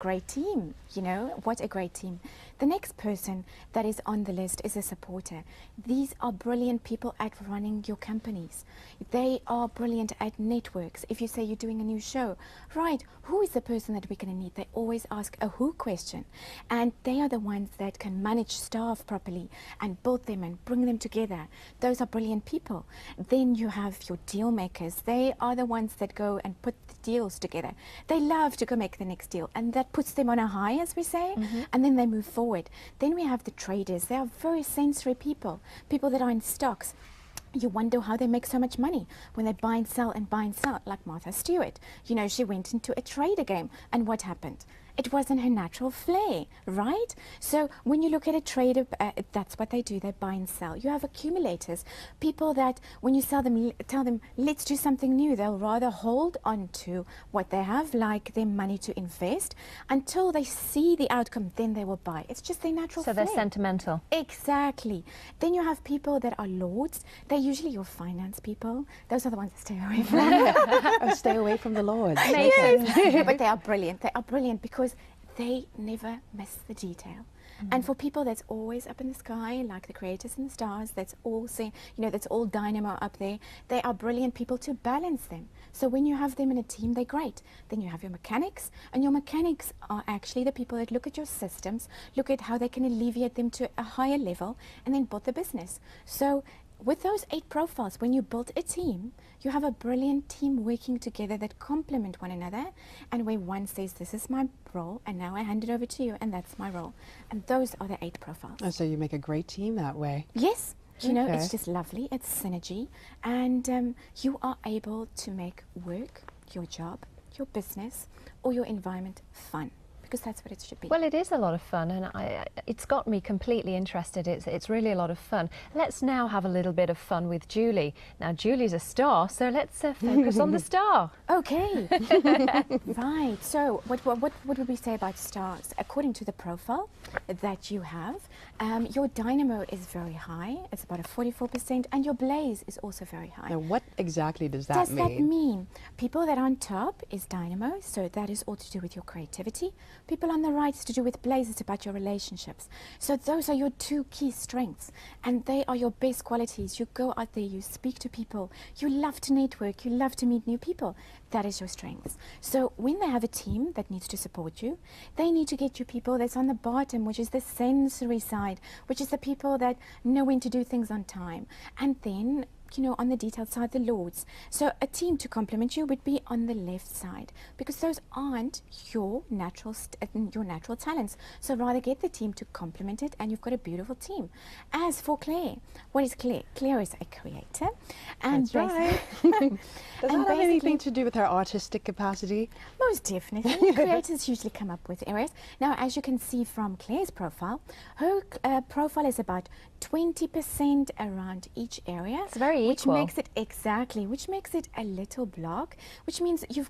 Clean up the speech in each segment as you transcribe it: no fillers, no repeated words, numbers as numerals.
great team, you know, what a great team. The next person that is on the list is a supporter. These are brilliant people at running your companies. They are brilliant at networks. If you say you're doing a new show, right, who is the person that we're going to need? They always ask a who question. And they are the ones that can manage staff properly and build them and bring them together. Those are brilliant people. Then you have your deal makers. They are the ones that go and put the deals together. They love to go make the next deal, and that puts them on a high, as we say, and then they move forward. Then we have the traders. They are very sensory people, people that are in stocks. You wonder how they make so much money when they buy and sell and buy and sell, like Martha Stewart. You know, she went into a trader game, and what happened? It wasn't her natural flair, right? So when you look at a trader, that's what they do. They buy and sell. You have accumulators, people that when you sell them, tell them, let's do something new. They'll rather hold on to what they have, like their money to invest, until they see the outcome, then they will buy. It's just their natural flair. So they're sentimental. Exactly. Then you have people that are lords. They're usually your finance people. Those are the ones that stay away from. Stay away from the lords. Yes. But they are brilliant. They are brilliant because they never miss the detail. And for people that's always up in the sky, like the creators and the stars, that's all saying, you know, that's all dynamo up there, they are brilliant people to balance them. So when you have them in a team, they're great. Then you have your mechanics, and your mechanics are actually the people that look at your systems, look at how they can alleviate them to a higher level, and then build the business. So with those 8 profiles, when you build a team, you have a brilliant team working together that complement one another, and where one says, this is my role, and now I hand it over to you, and that's my role. And those are the 8 profiles. Oh, so you make a great team that way. Yes. You know, it's just lovely. It's synergy. And you are able to make work, your job, your business, or your environment fun. Because that's what it should be. Well, it is a lot of fun, and it's got me completely interested. It's really a lot of fun. Let's now have a little bit of fun with Julie. Now, Julie's a star, so let's focus on the star. Okay. Right. So what would we say about stars? According to the profile that you have, your dynamo is very high. It's about a 44%, and your blaze is also very high. Now, what exactly does that mean? That mean? People that are on top is dynamo, so that is all to do with your creativity. People on the right is to do with blaze, it's about your relationships. So those are your 2 key strengths, and they are your best qualities. You go out there, you speak to people, you love to network, you love to meet new people. That is your strengths. So when they have a team that needs to support you, they need to get you people that's on the bottom, which is the sensory side, which is the people that know when to do things on time. And then, you know, on the detailed side, the lords. So a team to complement you would be on the left side, because those aren't your natural talents. So rather get the team to complement it, and you've got a beautiful team. As for Claire, what is Claire? Claire is a creator. And that's right. Does that have anything to do with her artistic capacity? Most definitely. Creators usually come up with areas. Now, as you can see from Claire's profile, her profile is about 20% around each area. It's very equal. Which makes it, exactly, which makes it a little block, which means you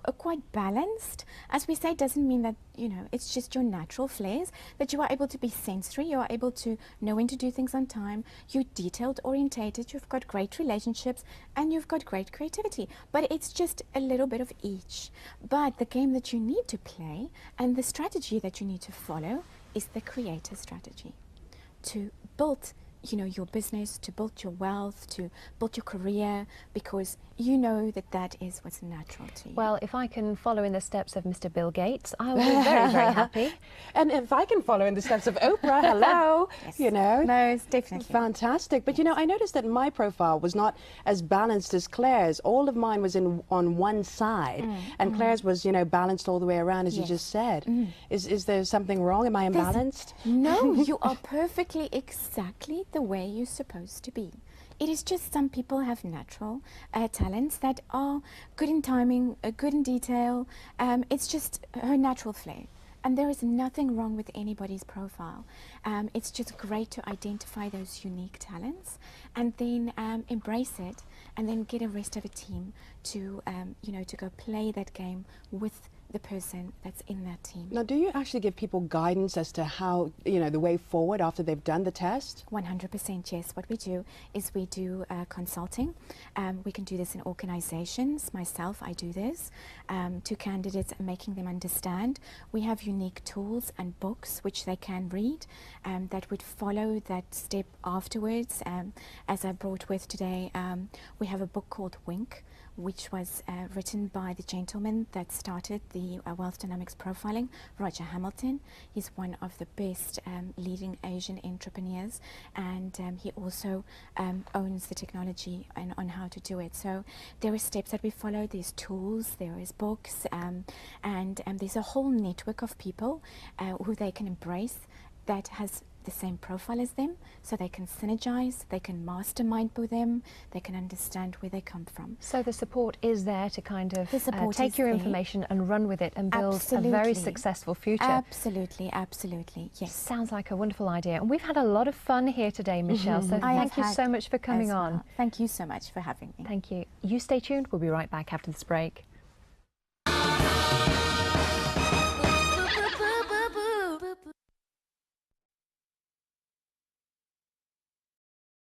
are quite balanced. As we say, doesn't mean that, you know, it's just your natural flares, that you are able to be sensory, you are able to know when to do things on time, you're detailed orientated, you've got great relationships, and you've got great creativity. But it's just a little bit of each. But the game that you need to play and the strategy that you need to follow is the creator strategy. To build, you know, your business, to build your wealth, to build your career, because you know that that is what's natural to you. Well, if I can follow in the steps of Mr. Bill Gates, I'll be very, very happy. And if I can follow in the steps of Oprah, hello, Yes. you know. No, it's definitely. Fantastic. But, you know, I noticed that my profile was not as balanced as Claire's. All of mine was on one side, and Claire's was, you know, balanced all the way around, as you just said. Is there something wrong? Am I imbalanced? No, you are perfectly exactly the way you're supposed to be. It is just some people have natural talents that are good in timing, good in detail. It's just her natural flair. And there is nothing wrong with anybody's profile. It's just great to identify those unique talents and then embrace it, and then get a rest of a team to, you know, to go play that game with the person that's in that team. Now, do you actually give people guidance as to how, the way forward after they've done the test? 100% yes. What we do is we do consulting. We can do this in organizations. Myself, I do this to candidates, making them understand. We have unique tools and books which they can read that would follow that step afterwards. As I brought with today, we have a book called Wink, which was written by the gentleman that started the wealth dynamics profiling, Roger Hamilton. He's one of the best leading Asian entrepreneurs, and he also owns the technology and on how to do it. So there are steps that we follow, there's tools, there is books, and there's a whole network of people who they can embrace that has the same profile as them, so they can synergize, they can mastermind with them, they can understand where they come from. So the support is there to kind of take your there. information and run with it and build Absolutely. a very successful future. Absolutely, absolutely, yes. Sounds like a wonderful idea. And we've had a lot of fun here today, Michelle, so thank you so much for coming on. Thank you so much for having me. Thank you. You stay tuned. We'll be right back after this break.